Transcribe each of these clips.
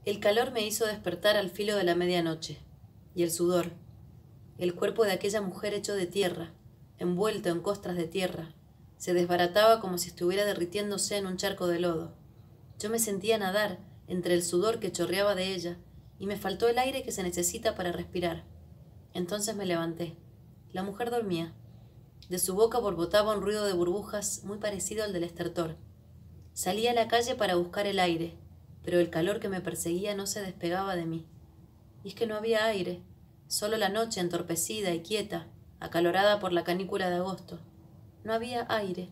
El calor me hizo despertar al filo de la medianoche, y el sudor, el cuerpo de aquella mujer hecho de tierra, envuelto en costras de tierra, se desbarataba como si estuviera derritiéndose en un charco de lodo. Yo me sentía nadar entre el sudor que chorreaba de ella, y me faltó el aire que se necesita para respirar. Entonces me levanté. La mujer dormía. De su boca borbotaba un ruido de burbujas muy parecido al del estertor. Salí a la calle para buscar el aire, pero el calor que me perseguía no se despegaba de mí. Y es que no había aire, solo la noche entorpecida y quieta, acalorada por la canícula de agosto. No había aire.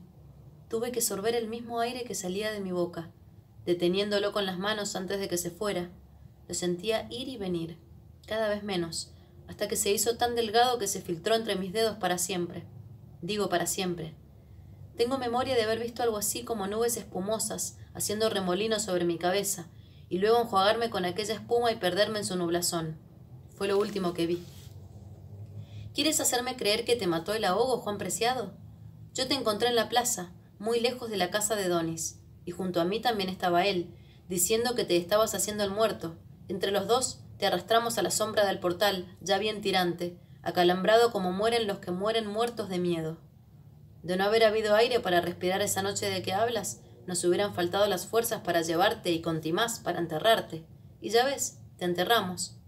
Tuve que sorber el mismo aire que salía de mi boca, deteniéndolo con las manos antes de que se fuera. Lo sentía ir y venir, cada vez menos, hasta que se hizo tan delgado que se filtró entre mis dedos para siempre. Digo para siempre. Tengo memoria de haber visto algo así como nubes espumosas haciendo remolinos sobre mi cabeza, y luego enjuagarme con aquella espuma y perderme en su nublazón. Fue lo último que vi. ¿Quieres hacerme creer que te mató el ahogo, Juan Preciado? Yo te encontré en la plaza, muy lejos de la casa de Donis, y junto a mí también estaba él, diciendo que te estabas haciendo el muerto. Entre los dos te arrastramos a la sombra del portal, ya bien tirante, acalambrado como mueren los que mueren muertos de miedo. De no haber habido aire para respirar esa noche de que hablas, nos hubieran faltado las fuerzas para llevarte y contimás para enterrarte. Y ya ves, te enterramos.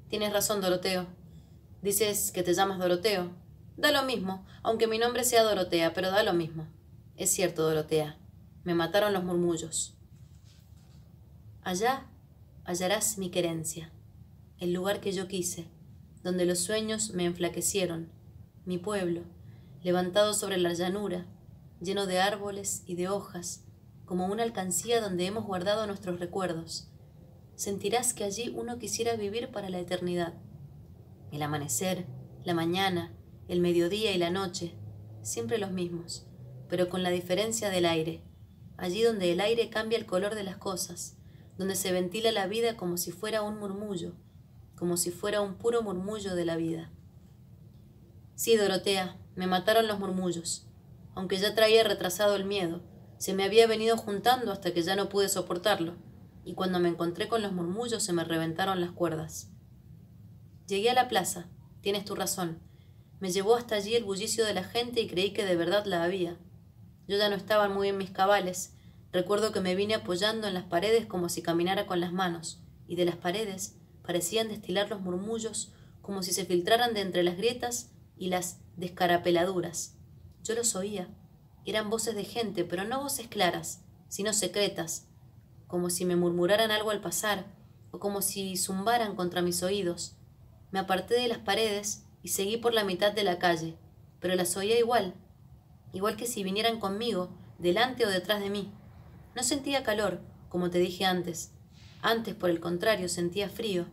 Tienes razón, Doroteo. Dices que te llamas Doroteo. Da lo mismo, aunque mi nombre sea Dorotea, pero da lo mismo. Es cierto, Dorotea. Me mataron los murmullos. Allá hallarás mi querencia, el lugar que yo quise, donde los sueños me enflaquecieron, mi pueblo, levantado sobre la llanura, lleno de árboles y de hojas, como una alcancía donde hemos guardado nuestros recuerdos. Sentirás que allí uno quisiera vivir para la eternidad. El amanecer, la mañana, el mediodía y la noche, siempre los mismos, pero con la diferencia del aire, allí donde el aire cambia el color de las cosas, donde se ventila la vida como si fuera un murmullo, como si fuera un puro murmullo de la vida. Sí, Dorotea, me mataron los murmullos, aunque ya traía retrasado el miedo, se me había venido juntando hasta que ya no pude soportarlo, y cuando me encontré con los murmullos se me reventaron las cuerdas. Llegué a la plaza, tienes tu razón, me llevó hasta allí el bullicio de la gente y creí que de verdad la había. Yo ya no estaba muy en mis cabales. Recuerdo que me vine apoyando en las paredes como si caminara con las manos, y de las paredes parecían destilar los murmullos como si se filtraran de entre las grietas y las descarapeladuras. Yo los oía. Eran voces de gente, pero no voces claras, sino secretas, como si me murmuraran algo al pasar, o como si zumbaran contra mis oídos. Me aparté de las paredes y seguí por la mitad de la calle, pero las oía igual que si vinieran conmigo, delante o detrás de mí. No sentía calor, como te dije antes. Antes, por el contrario, sentía frío.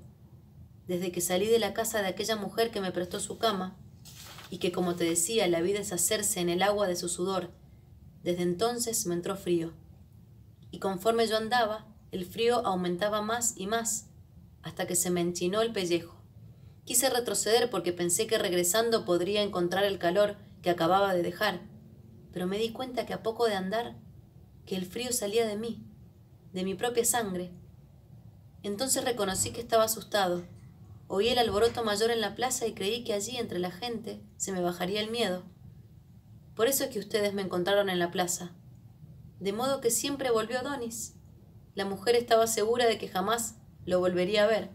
Desde que salí de la casa de aquella mujer que me prestó su cama, y que, como te decía, la vi deshacerse en el agua de su sudor, desde entonces me entró frío. Y conforme yo andaba, el frío aumentaba más y más, hasta que se me enchinó el pellejo. Quise retroceder porque pensé que regresando podría encontrar el calor que acababa de dejar, pero me di cuenta que a poco de andar, que el frío salía de mí, de mi propia sangre. Entonces reconocí que estaba asustado. Oí el alboroto mayor en la plaza y creí que allí, entre la gente, se me bajaría el miedo. Por eso es que ustedes me encontraron en la plaza. De modo que siempre volvió Donis. La mujer estaba segura de que jamás lo volvería a ver.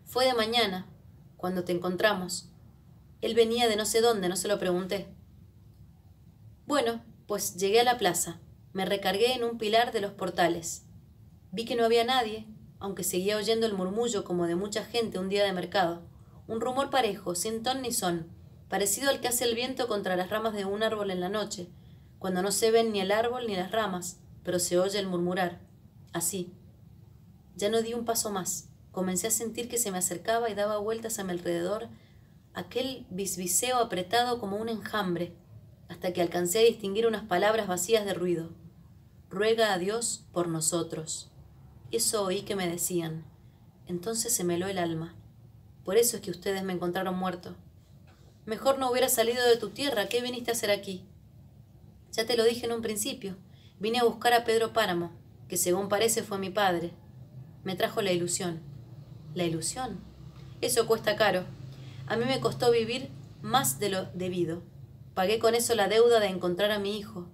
Fue de mañana, cuando te encontramos. Él venía de no sé dónde, no se lo pregunté. Bueno, pues llegué a la plaza. Me recargué en un pilar de los portales. Vi que no había nadie, aunque seguía oyendo el murmullo como de mucha gente un día de mercado. Un rumor parejo, sin ton ni son, parecido al que hace el viento contra las ramas de un árbol en la noche, cuando no se ven ni el árbol ni las ramas, pero se oye el murmurar. Así. Ya no di un paso más. Comencé a sentir que se me acercaba y daba vueltas a mi alrededor aquel bisbiseo apretado como un enjambre, hasta que alcancé a distinguir unas palabras vacías de ruido. Ruega a Dios por nosotros. Eso oí que me decían. Entonces se me heló el alma. Por eso es que ustedes me encontraron muerto. Mejor no hubiera salido de tu tierra. ¿Qué viniste a hacer aquí? Ya te lo dije en un principio. Vine a buscar a Pedro Páramo, que según parece fue mi padre. me trajo la ilusión. ¿La ilusión? Eso cuesta caro. A mí me costó vivir más de lo debido. Pagué con eso la deuda de encontrar a mi hijo,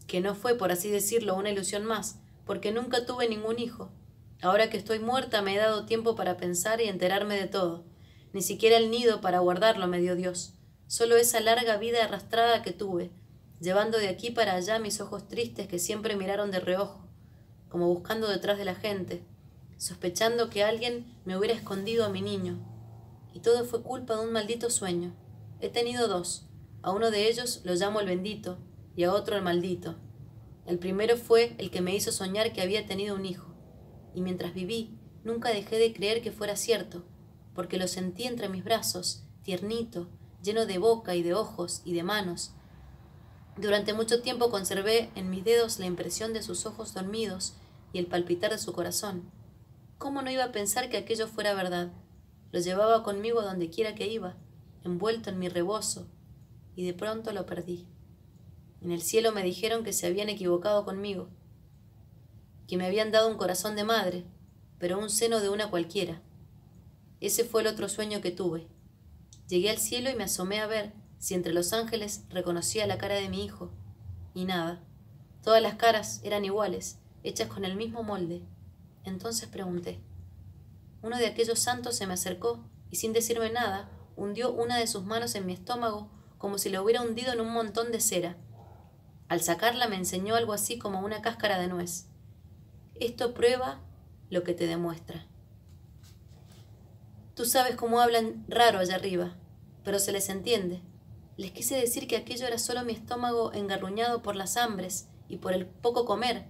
que no fue, por así decirlo, una ilusión más, porque nunca tuve ningún hijo. Ahora que estoy muerta me he dado tiempo para pensar y enterarme de todo. Ni siquiera el nido para guardarlo me dio Dios. Solo esa larga vida arrastrada que tuve, llevando de aquí para allá mis ojos tristes que siempre miraron de reojo, como buscando detrás de la gente, sospechando que alguien me hubiera escondido a mi niño. Y todo fue culpa de un maldito sueño. He tenido dos. A uno de ellos lo llamo el bendito y a otro el maldito. El primero fue el que me hizo soñar que había tenido un hijo. Y mientras viví, nunca dejé de creer que fuera cierto, porque lo sentí entre mis brazos, tiernito, lleno de boca y de ojos y de manos. Durante mucho tiempo conservé en mis dedos la impresión de sus ojos dormidos y el palpitar de su corazón. ¿Cómo no iba a pensar que aquello fuera verdad? Lo llevaba conmigo a donde quiera que iba, envuelto en mi rebozo, y de pronto lo perdí. En el cielo me dijeron que se habían equivocado conmigo, que me habían dado un corazón de madre, pero un seno de una cualquiera. Ese fue el otro sueño que tuve. Llegué al cielo y me asomé a ver si entre los ángeles reconocía la cara de mi hijo. Y nada. Todas las caras eran iguales, hechas con el mismo molde. Entonces pregunté. Uno de aquellos santos se me acercó y sin decirme nada, hundió una de sus manos en mi estómago como si lo hubiera hundido en un montón de cera. Al sacarla me enseñó algo así como una cáscara de nuez. Esto prueba lo que te demuestra. Tú sabes cómo hablan raro allá arriba, pero se les entiende. Les quise decir que aquello era solo mi estómago engarruñado por las hambres y por el poco comer,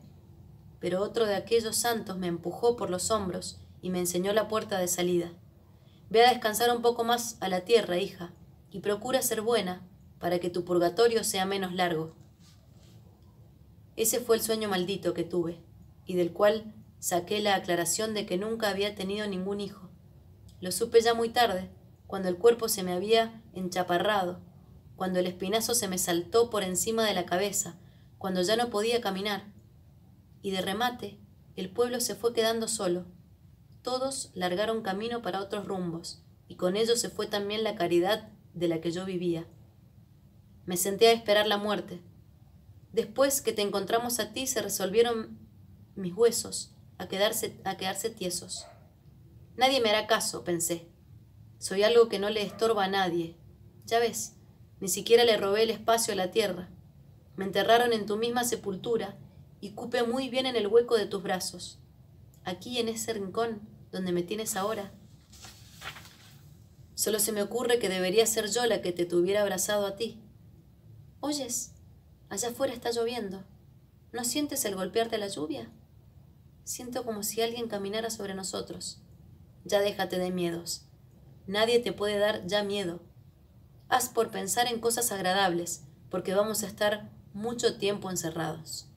pero otro de aquellos santos me empujó por los hombros y me enseñó la puerta de salida. Ve a descansar un poco más a la tierra, hija, y procura ser buena para que tu purgatorio sea menos largo. Ese fue el sueño maldito que tuve, y del cual saqué la aclaración de que nunca había tenido ningún hijo. Lo supe ya muy tarde, cuando el cuerpo se me había enchaparrado, cuando el espinazo se me saltó por encima de la cabeza, cuando ya no podía caminar. Y de remate, el pueblo se fue quedando solo. Todos largaron camino para otros rumbos, y con ello se fue también la caridad de la que yo vivía. Me senté a esperar la muerte. Después que te encontramos a ti, se resolvieron mis huesos a quedarse tiesos. Nadie me hará caso, pensé. Soy algo que no le estorba a nadie. Ya ves, ni siquiera le robé el espacio a la tierra. Me enterraron en tu misma sepultura y cupe muy bien en el hueco de tus brazos. Aquí en ese rincón donde me tienes ahora. Solo se me ocurre que debería ser yo la que te tuviera abrazado a ti. ¿Oyes? Allá afuera está lloviendo. ¿No sientes el golpearte la lluvia? Siento como si alguien caminara sobre nosotros. Ya déjate de miedos. Nadie te puede dar ya miedo. Haz por pensar en cosas agradables, porque vamos a estar mucho tiempo encerrados.